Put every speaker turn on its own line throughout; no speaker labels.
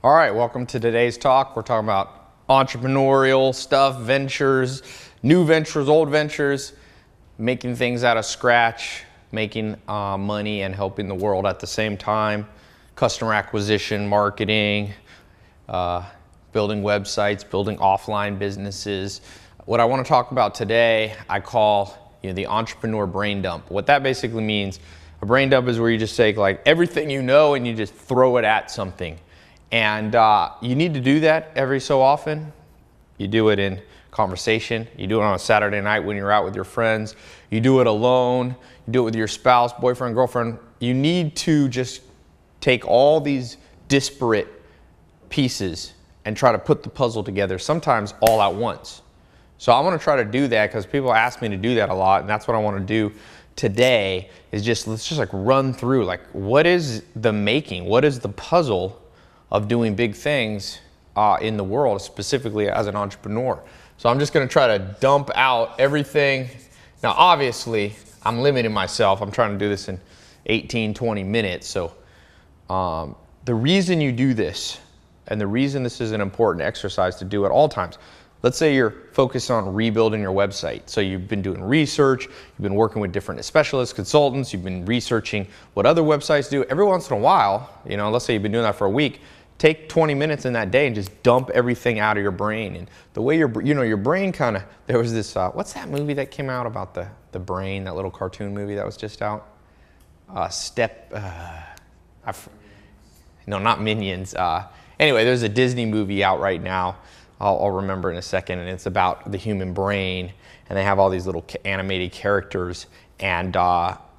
All right, welcome to today's talk. We're talking about entrepreneurial stuff, ventures, new ventures, old ventures, making things out of scratch, making money and helping the world at the same time, customer acquisition, marketing, building websites, building offline businesses. What I want to talk about today, I call the entrepreneur brain dump. What that basically means, a brain dump is where you just take like everything you know and you just throw it at something. And you need to do that every so often. You do it in conversation. You do it on a Saturday night when you're out with your friends. You do it alone. You do it with your spouse, boyfriend, girlfriend. You need to just take all these disparate pieces and try to put the puzzle together, sometimes all at once. So I want to try to do that because people ask me to do that a lot, and that's what I want to do today is let's just like run through like what is the making, what is the puzzle of doing big things in the world, specifically as an entrepreneur. So I'm just going to try to dump out everything. Now, obviously, I'm limiting myself. I'm trying to do this in 18, 20 minutes. So the reason you do this, and the reason this is an important exercise to do at all times, let's say you're focused on rebuilding your website. So you've been doing research, you've been working with different specialists, consultants, you've been researching what other websites do. Every once in a while, let's say you've been doing that for a week, take 20 minutes in that day and just dump everything out of your brain. And the way your brain kind of, there was this, what's that movie that came out about the brain, that little cartoon movie that was just out? No, not Minions. Anyway, there's a Disney movie out right now. I'll remember in a second, and it's about the human brain, and they have all these little animated characters. And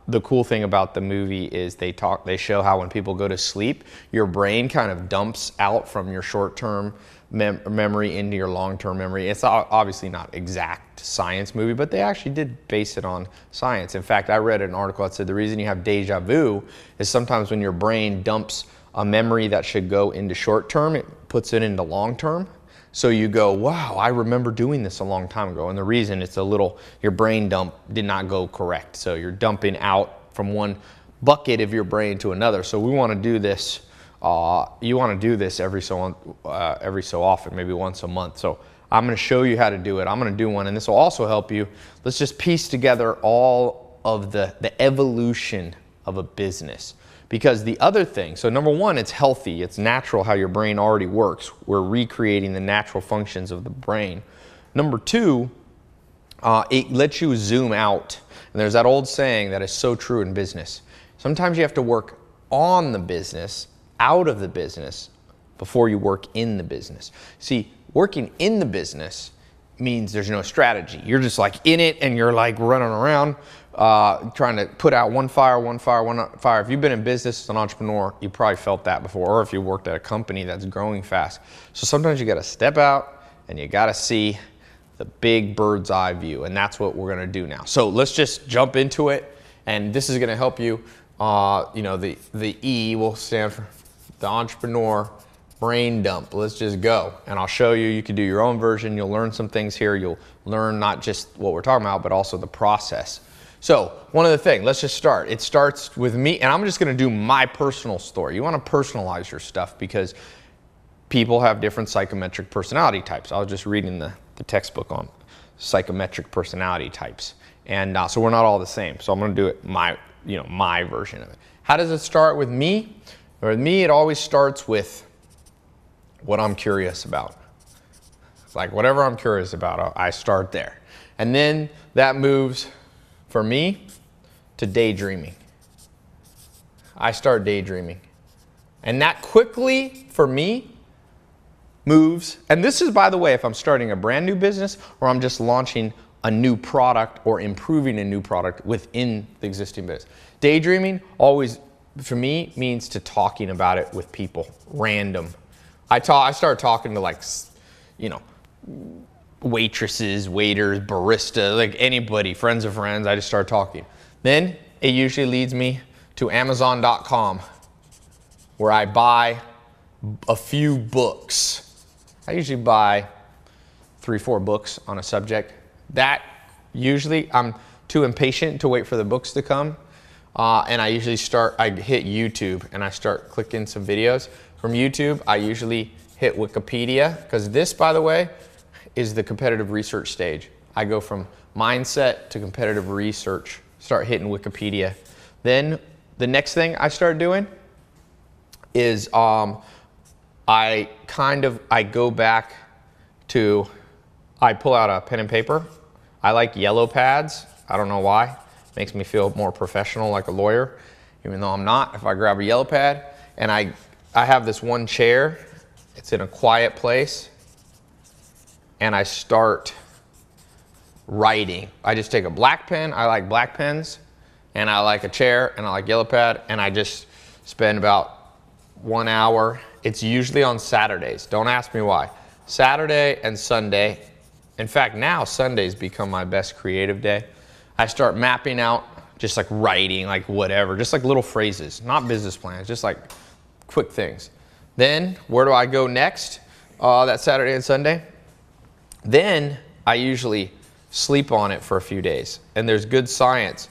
the cool thing about the movie is they show how when people go to sleep, your brain kind of dumps out from your short-term memory into your long-term memory. It's obviously not exact science movie, but they actually did base it on science. In fact, I read an article that said the reason you have deja vu is sometimes when your brain dumps a memory that should go into short-term, it puts it into long-term. So you go, wow, I remember doing this a long time ago. And the reason it's your brain dump did not go correct. So you're dumping out from one bucket of your brain to another. So we want to do this, you want to do this every so often, maybe once a month. So I'm going to show you how to do it. I'm going to do one, and this will also help you. Let's just piece together all of the evolution of a business. Because the other thing, so number one, it's healthy. It's natural how your brain already works. We're recreating the natural functions of the brain. Number two, it lets you zoom out. And there's that old saying that is so true in business. Sometimes you have to work on the business, out of the business, before you work in the business. See, working in the business means there's no strategy. You're just like in it and you're like running around trying to put out one fire. If you've been in business as an entrepreneur, you probably felt that before, or if you worked at a company that's growing fast. So sometimes you got to step out and you got to see the big bird's eye view, and that's what we're going to do now. So let's just jump into it, and this is going to help you. The E will stand for the entrepreneur brain dump. Let's just go, and I'll show you. You can do your own version. You'll learn some things here. You'll learn not just what we're talking about, but also the process. So one other thing, let's just start. It starts with me, and I'm just going to do my personal story. You want to personalize your stuff because people have different psychometric personality types. I was just reading the textbook on psychometric personality types, and so we're not all the same. So I'm going to do it my version of it. How does it start with me? With me, it always starts with what I'm curious about. Like whatever I'm curious about, I start there. And then that moves, for me, to daydreaming. I start daydreaming. And that quickly, for me, moves. And this is, by the way, if I'm starting a brand new business or I'm just launching a new product or improving a new product within the existing business. Daydreaming always, for me, means to talking about it with people, random. I start talking to waitresses, waiters, baristas, like anybody, friends of friends. I just start talking. Then it usually leads me to Amazon.com, where I buy a few books. I usually buy 3-4 books on a subject. That usually I'm too impatient to wait for the books to come. And I usually I hit YouTube and I start clicking some videos. from YouTube, I usually hit Wikipedia, because this, by the way, is the competitive research stage. I go from mindset to competitive research, start hitting Wikipedia. Then the next thing I start doing is I go back to, I pull out a pen and paper. I like yellow pads. I don't know why. Makes me feel more professional, like a lawyer, even though I'm not. If I grab a yellow pad, and I have this one chair, it's in a quiet place, and I start writing. I just take a black pen. I like black pens, and I like a chair, and I like yellow pad, and I just spend about 1 hour. It's usually on Saturdays. Don't ask me why. Saturday and Sunday. In fact, now Sunday's become my best creative day. I start mapping out, just like writing, like whatever, just like little phrases, not business plans, just like quick things. Then, where do I go next? That Saturday and Sunday. Then, I usually sleep on it for a few days. And there's good science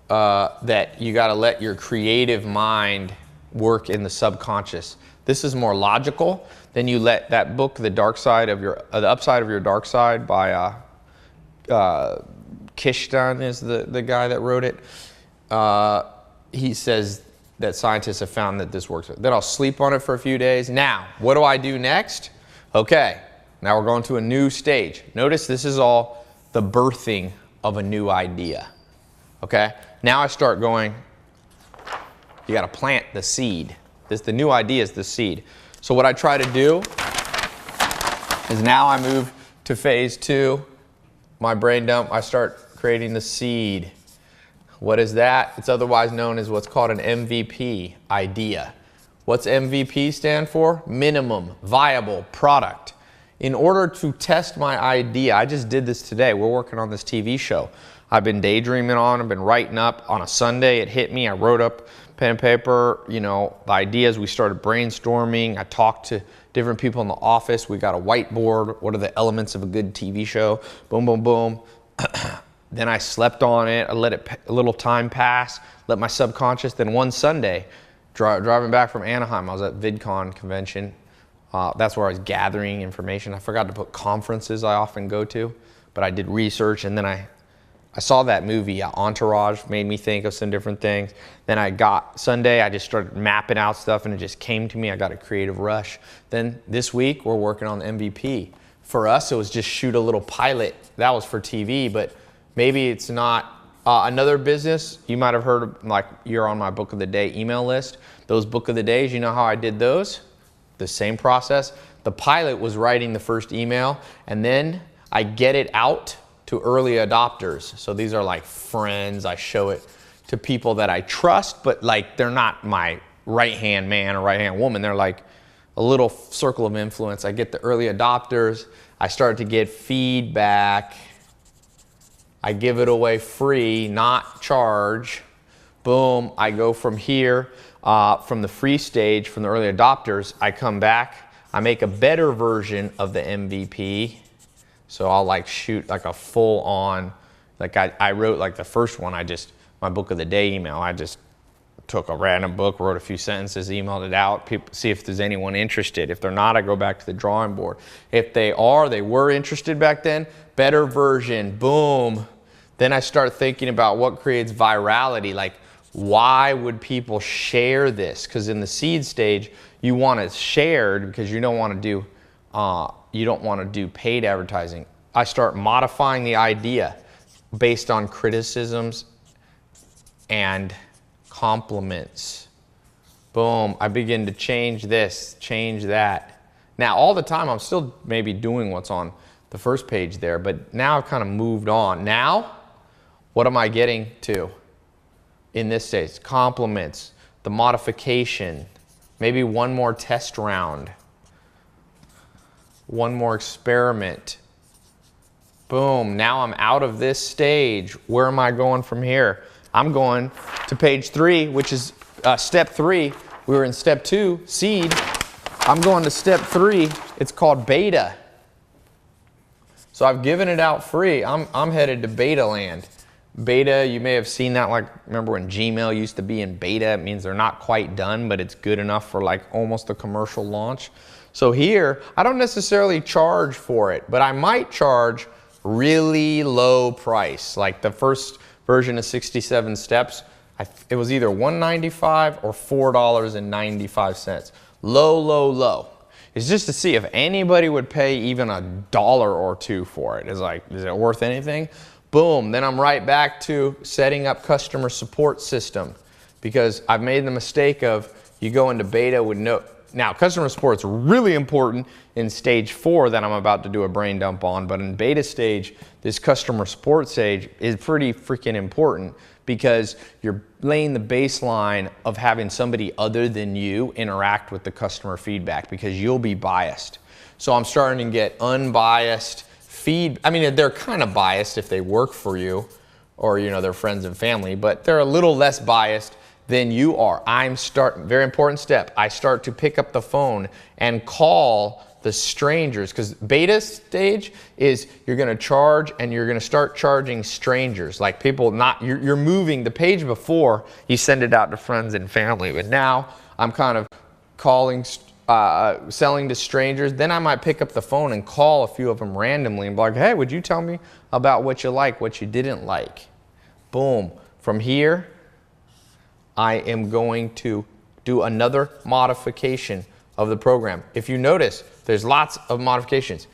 that you gotta let your creative mind work in the subconscious. This is more logical. Then you let that book, The Upside of Your Dark Side by Kishtan is the guy that wrote it. He says that scientists have found that this works. Then I'll sleep on it for a few days. Now, what do I do next? Okay, now we're going to a new stage. Notice this is all the birthing of a new idea. Okay, now I start going, you gotta plant the seed. The new idea is the seed. So what I try to do is now I move to phase 2, my brain dump, I start creating the seed. What is that? It's otherwise known as what's called an MVP, idea. What's MVP stand for? Minimum viable product. In order to test my idea, I just did this today. We're working on this TV show. I've been daydreaming on, I've been writing up. On a Sunday, it hit me. I wrote up pen and paper, you know, the ideas. We started brainstorming. I talked to different people in the office. We got a whiteboard. What are the elements of a good TV show? Boom, boom, boom. Then I slept on it. I let a little time pass, let my subconscious. Then one Sunday, driving back from Anaheim, I was at VidCon convention. That's where I was gathering information. I forgot to put conferences I often go to, but I did research, and then I saw that movie, Entourage, made me think of some different things. Then Sunday, I just started mapping out stuff, and it just came to me. I got a creative rush. Then this week, we're working on the MVP. For us, it was just shoot a little pilot. That was for TV, but maybe it's not. Another business, you might have heard of, like you're on my Book of the Day email list. Those Book of the Days, you know how I did those? The same process. The pilot was writing the first email, and then I get it out to early adopters. So these are like friends. I show it to people that I trust, but like they're not my right-hand man or right-hand woman. They're like a little circle of influence. I get the early adopters. I start to get feedback. I give it away free, not charge. Boom, I go from here, from the free stage, from the early adopters, I come back, I make a better version of the MVP. So I'll like shoot like a full on, like I wrote like the first one, my Book of the Day email, I just took a random book, wrote a few sentences, emailed it out, see if there's anyone interested. If they're not, I go back to the drawing board. If they were interested back then, better version, boom. Then I start thinking about what creates virality, like why would people share this? Because in the seed stage, you want it shared because you don't want to do paid advertising. I start modifying the idea based on criticisms and compliments. Boom, I begin to change this, change that. Now, all the time, I'm still maybe doing what's on the first page there, but now I've kind of moved on. Now, what am I getting to in this stage? Compliments, the modification, maybe one more test round, one more experiment. Boom, now I'm out of this stage. Where am I going from here? I'm going to page 3, which is step 3. We were in step 2, seed. I'm going to step 3. It's called beta. So I've given it out free. I'm headed to beta land. Beta, you may have seen that, like, remember when Gmail used to be in beta? It means they're not quite done, but it's good enough for like almost a commercial launch. So here, I don't necessarily charge for it, but I might charge really low price. Like the first version of 67 steps, it was either $1.95 or $4.95. Low, low, low. It's just to see if anybody would pay even $1 or $2 for it. It's like, is it worth anything? Boom, then I'm right back to setting up customer support system, because I've made the mistake of you go into beta with no, now customer support is really important in stage 4 that I'm about to do a brain dump on, but in beta stage, this customer support stage is pretty freaking important, because you're laying the baseline of having somebody other than you interact with the customer feedback, because you'll be biased. So I'm starting to get unbiased I mean, they're kind of biased if they work for you, or they're friends and family, but they're a little less biased than you are. Very important step, I start to pick up the phone and call the strangers, because beta stage is you're going to charge, and you're going to start charging strangers, like people you're moving the page before you send it out to friends and family, but now I'm kind of calling selling to strangers. Then I might pick up the phone and call a few of them randomly and be like, hey, would you tell me about what you like, what you didn't like? Boom. From here, I am going to do another modification of the program. If you notice, there's lots of modifications.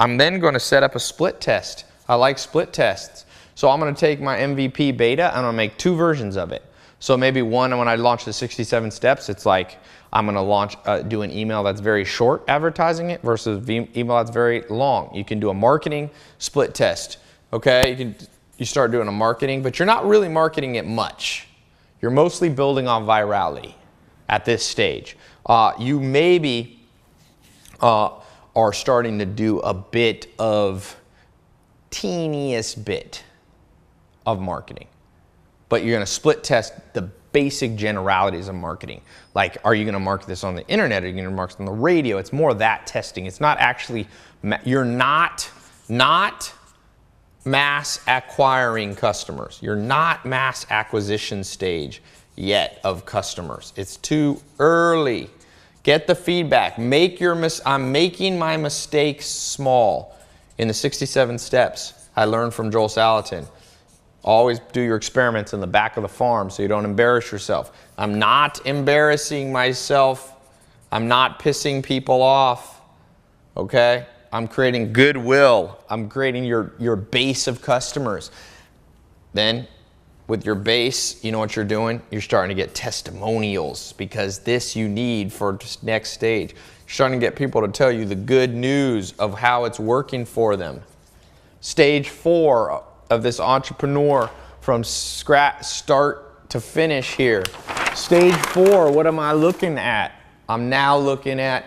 I'm then going to set up a split test. I like split tests. So I'm going to take my MVP beta and I'm going to make 2 versions of it. So maybe one, when I launch the 67 steps, it's like I'm going to do an email that's very short advertising it versus email that's very long. You can do a marketing split test. Okay, you start doing a marketing, but you're not really marketing it much. You're mostly building on virality at this stage. You maybe are starting to do a bit of teeniest bit of marketing, but you're going to split test the basic generalities of marketing. Like, are you going to market this on the internet? Are you going to market it on the radio? It's more that testing. It's not actually, you're not mass acquiring customers. You're not mass acquisition stage yet of customers. It's too early. Get the feedback. I'm making my mistakes small. In the 67 steps, I learned from Joel Salatin. Always do your experiments in the back of the farm so you don't embarrass yourself. I'm not embarrassing myself. I'm not pissing people off. Okay? I'm creating goodwill. I'm creating your base of customers. Then, with your base, you know what you're doing? You're starting to get testimonials, because this you need for next stage. You're starting to get people to tell you the good news of how it's working for them. Stage 4 of this entrepreneur from start to finish here. Stage 4, what am I looking at? I'm now looking at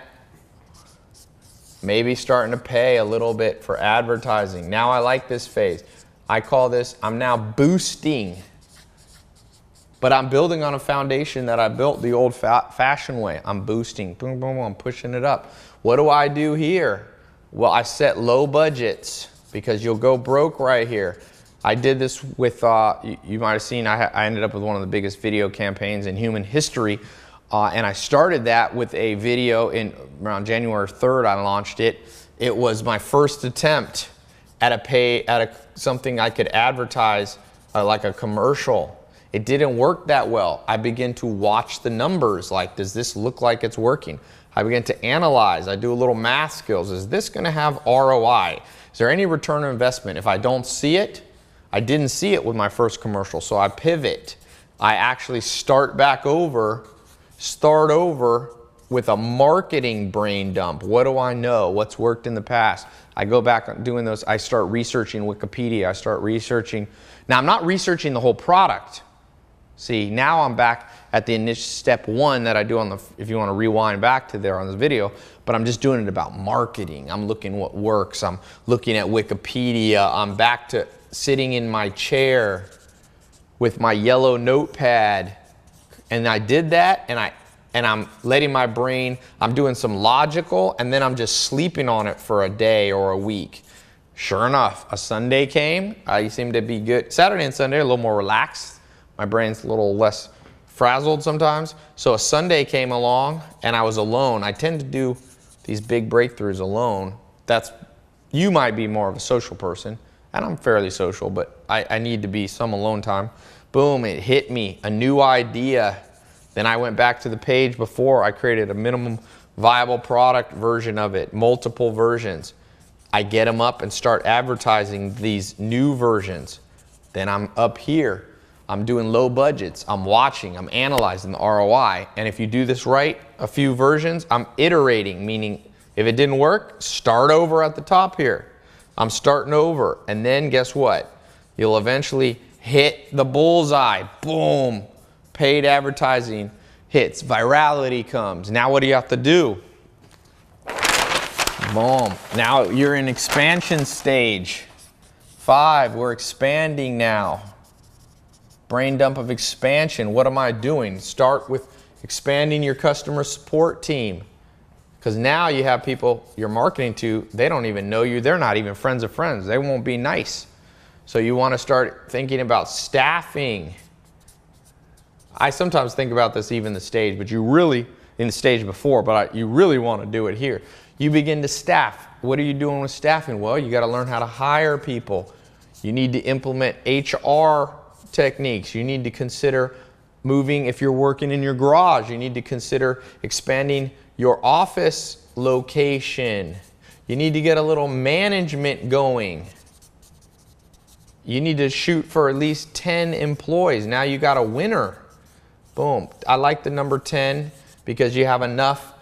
maybe starting to pay a little bit for advertising. Now I like this phase. I call this, I'm now boosting. But I'm building on a foundation that I built the old-fashioned way. I'm boosting, boom, boom, I'm pushing it up. What do I do here? Well, I set low budgets, because you'll go broke right here. I did this with, you might have seen, I ended up with one of the biggest video campaigns in human history. And I started that with a video around January 3rd, I launched it. It was my first attempt at something I could advertise, like a commercial. It didn't work that well. I began to watch the numbers, like, does this look like it's working? I began to analyze. I do a little math skills. Is this going to have ROI? Is there any return on investment? If I don't see it, I didn't see it with my first commercial, so I pivot. I actually start over with a marketing brain dump. What do I know? What's worked in the past? I go back on doing those. I start researching Wikipedia. I start researching. Now, I'm not researching the whole product. See, now I'm back at the initial step 1 that I do if you want to rewind back to there on this video, but I'm just doing it about marketing. I'm looking what works. I'm looking at Wikipedia. I'm back to sitting in my chair with my yellow notepad. And I did that, and I'm letting my brain, I'm doing some logical, and then I'm just sleeping on it for a day or a week. Sure enough, a Sunday came. I seemed to be good. Saturday and Sunday are a little more relaxed. My brain's a little less frazzled sometimes. So a Sunday came along and I was alone. I tend to do these big breakthroughs alone. You might be more of a social person, and I'm fairly social, but I need to be some alone time. Boom, it hit me, a new idea. Then I went back to the page before. I created a minimum viable product version of it, multiple versions. I get them up and start advertising these new versions. Then I'm up here. I'm doing low budgets. I'm watching, I'm analyzing the ROI. And if you do this right, a few versions, I'm iterating, meaning if it didn't work, start over at the top here. I'm starting over. And then guess what? You'll eventually hit the bullseye. Boom. Paid advertising hits. Virality comes. Now what do you have to do? Boom. Now you're in expansion stage. 5, we're expanding now. Brain dump of expansion. What am I doing? Start with expanding your customer support team. Because now you have people you're marketing to, they don't even know you. They're not even friends of friends. They won't be nice. So you want to start thinking about staffing. I sometimes think about this even the stage, but you really, in the stage before, but you really want to do it here. You begin to staff. What are you doing with staffing? Well, you got to learn how to hire people. You need to implement HR techniques. You need to consider moving, if you're working in your garage, you need to consider expanding your office location. You need to get a little management going. You need to shoot for at least 10 employees. Now you got a winner. Boom. I like the number 10 because you have enough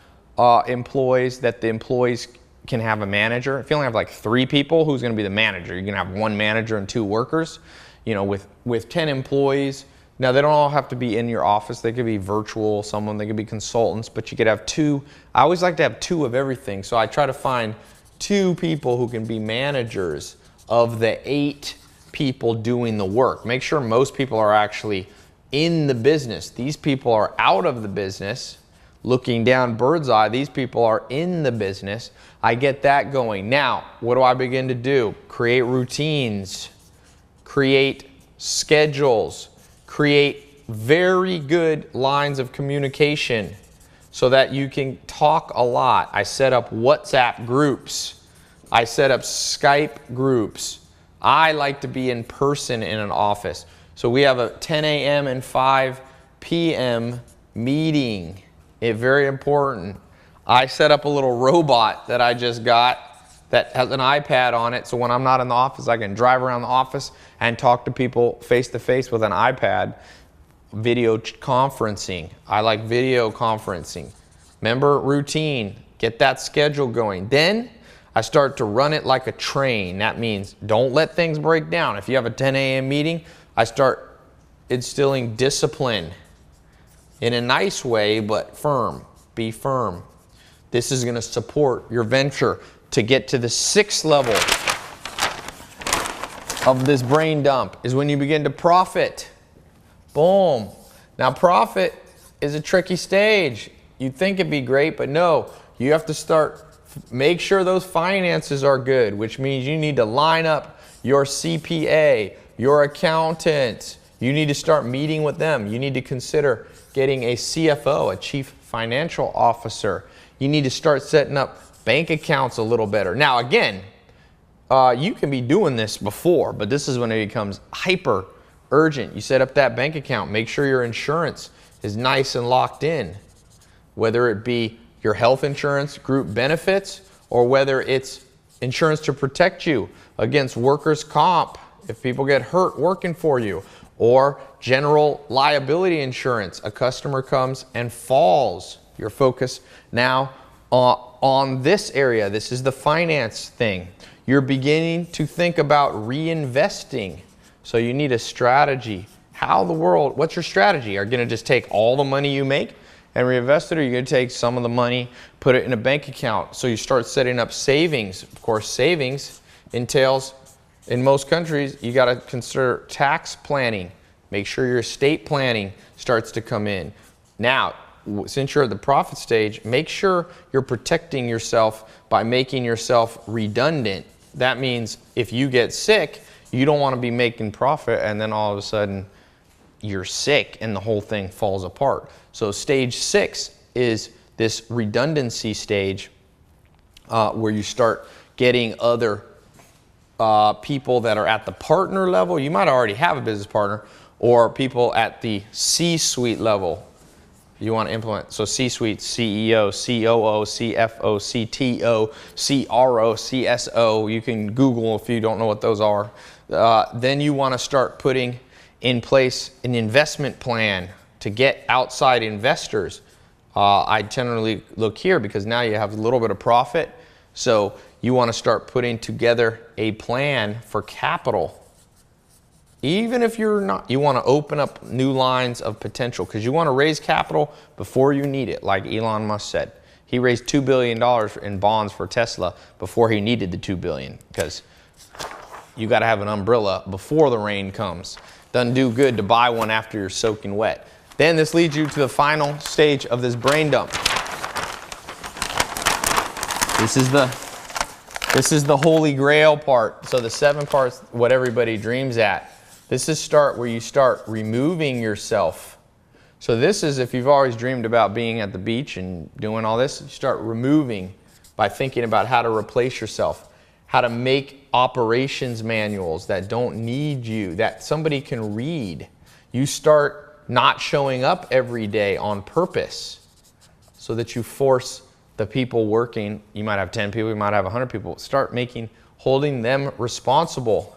employees that the employees can have a manager. If you only have like 3 people, who's going to be the manager? You're going to have 1 manager and 2 workers. You know, with 10 employees. Now they don't all have to be in your office. They could be virtual, they could be consultants, but you could have 2. I always like to have 2 of everything. So I try to find 2 people who can be managers of the 8 people doing the work. Make sure most people are actually in the business. These people are out of the business. Looking down bird's eye, these people are in the business. I get that going. Now, what do I begin to do? Create routines, create schedules, create very good lines of communication so that you can talk a lot. I set up WhatsApp groups. I set up Skype groups. I like to be in person in an office. So we have a 10 a.m. and 5 p.m. meeting. It's very important. I set up a little robot that I just got that has an iPad on it, so when I'm not in the office, I can drive around the office and talk to people face-to-face with an iPad. Video conferencing. I like video conferencing. Remember, routine. Get that schedule going. Then I start to run it like a train. That means don't let things break down. If you have a 10 a.m. meeting, I start instilling discipline in a nice way, but firm. Be firm. This is going to support your venture to get to the 6th level of this brain dump is when you begin to profit. Boom. Now profit is a tricky stage. You'd think it'd be great, but no. You have to make sure those finances are good, which means you need to line up your CPA, your accountant. You need to start meeting with them. You need to consider getting a CFO, a Chief Financial Officer. You need to start setting up bank accounts a little better. Now again, you can be doing this before, but this is when it becomes hyper urgent. You set up that bank account. Make sure your insurance is nice and locked in, whether it be your health insurance, group benefits, or whether it's insurance to protect you against workers' comp if people get hurt working for you, or general liability insurance. A customer comes and falls. Your focus now on this area. This is the finance thing. You're beginning to think about reinvesting. So you need a strategy. What's your strategy? Are you going to just take all the money you make and reinvest it, or are you going to take some of the money, put it in a bank account? So you start setting up savings. Of course, savings entails, in most countries, you got to consider tax planning. Make sure your estate planning starts to come in. Now, since you're at the profit stage, make sure you're protecting yourself by making yourself redundant. that means if you get sick, you don't want to be making profit and then all of a sudden you're sick and the whole thing falls apart. So stage 6 is this redundancy stage where you start getting other people that are at the partner level. You might already have a business partner, or people at the C-suite level you want to implement. So C-suite, CEO, COO, CFO, CTO, CRO, CSO. You can Google if you don't know what those are. Then you want to start putting in place an investment plan to get outside investors. I generally look here because now you have a little bit of profit. So you want to start putting together a plan for capital. Even if you're not, you want to open up new lines of potential because you want to raise capital before you need it, like Elon Musk said. He raised $2 billion in bonds for Tesla before he needed the $2 billion, because you got to have an umbrella before the rain comes. Doesn't do good to buy one after you're soaking wet. Then this leads you to the final stage of this brain dump. This is the holy grail part. So the 7 parts, what everybody dreams at. This is where you start removing yourself. So this is, if you've always dreamed about being at the beach and doing all this, you start removing by thinking about how to replace yourself, how to make operations manuals that don't need you, that somebody can read. You start not showing up every day on purpose so that you force the people working. You might have 10 people, you might have 100 people. Start holding them responsible.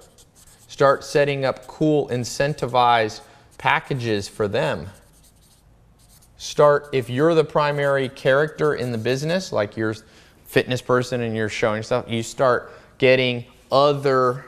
Start setting up cool incentivized packages for them. If you're the primary character in the business, like you're a fitness person and you're showing stuff, you start getting other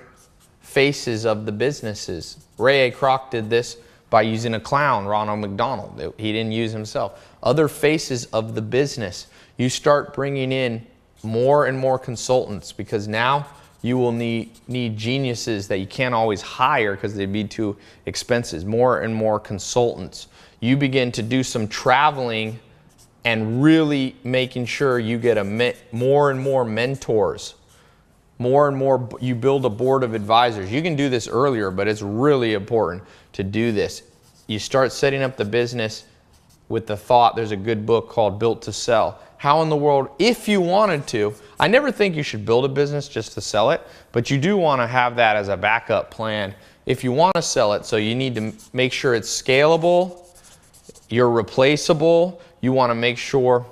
faces of the businesses. Ray A. Kroc did this by using a clown, Ronald McDonald. He didn't use himself. Other faces of the business. You start bringing in more and more consultants, because now you will need geniuses that you can't always hire because they'd be too expensive. More and more consultants. You begin to do some traveling and really making sure you get more and more mentors. More and more, you build a board of advisors. You can do this earlier, but it's really important to do this. You start setting up the business with the thought, there's a good book called Built to Sell. How in the world, if you wanted to, I never think you should build a business just to sell it, but you do want to have that as a backup plan if you want to sell it. So you need to make sure it's scalable, you're replaceable, you want to make sure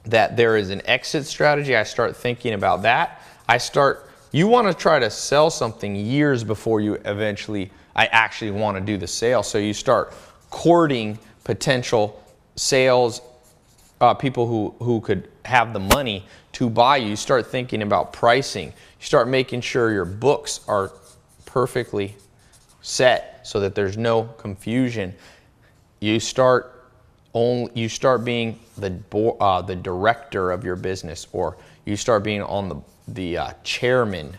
that there is an exit strategy. I start thinking about that. You want to try to sell something years before I actually want to do the sale. So you start courting potential sales people who could have the money to buy you. You start thinking about pricing. You start making sure your books are perfectly set so that there's no confusion. You start being the director of your business, or you start being on the chairman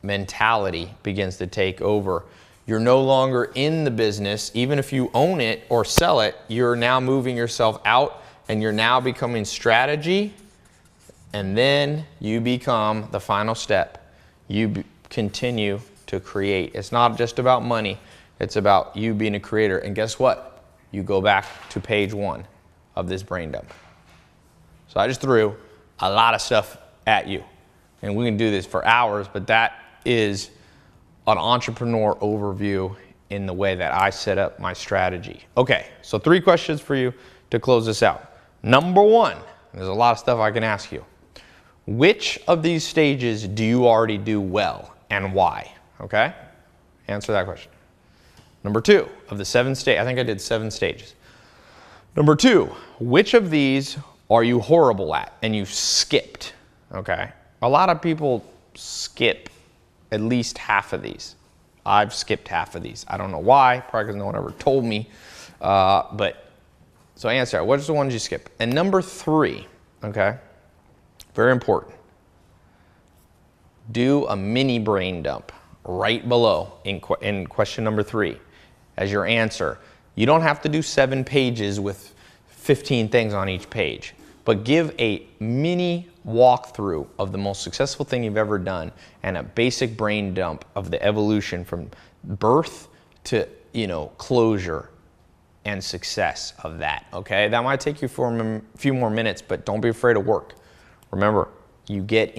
mentality begins to take over. You're no longer in the business. Even if you own it or sell it, you're now moving yourself out and you're now becoming strategy. And then you become the final step. You continue to create. It's not just about money. It's about you being a creator. And guess what? You go back to page 1 of this brain dump. So I just threw a lot of stuff at you. And we can do this for hours, but that is an entrepreneur overview in the way that I set up my strategy. Okay, so 3 questions for you to close this out. Number 1, there's a lot of stuff I can ask you. Which of these stages do you already do well and why? Okay, answer that question. Number 2, of the 7 stages, I think I did 7 stages. Number 2, which of these are you horrible at and you've skipped? Okay, a lot of people skip at least half of these. I've skipped half of these. I don't know why, probably because no one ever told me. So answer, what's the ones you skip? And number 3, okay, very important. Do a mini brain dump right below in question number 3 as your answer. You don't have to do 7 pages with 15 things on each page. but give a mini walkthrough of the most successful thing you've ever done and a basic brain dump of the evolution from birth to, you know, closure and success of that, okay? That might take you for a few more minutes, but don't be afraid of work. Remember, you get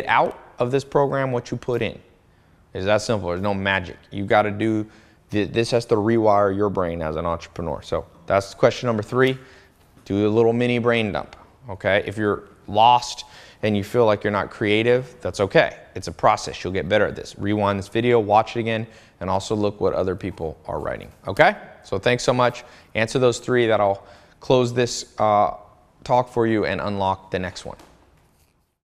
out of this program what you put in. It's that simple. There's no magic. You got to do, this has to rewire your brain as an entrepreneur. So that's question number 3. Do a little mini brain dump, okay? If you're lost and you feel like you're not creative, that's okay. It's a process. You'll get better at this. Rewind this video, watch it again, and also look what other people are writing, okay? So thanks so much. Answer those 3. That'll close this talk for you and unlock the next one.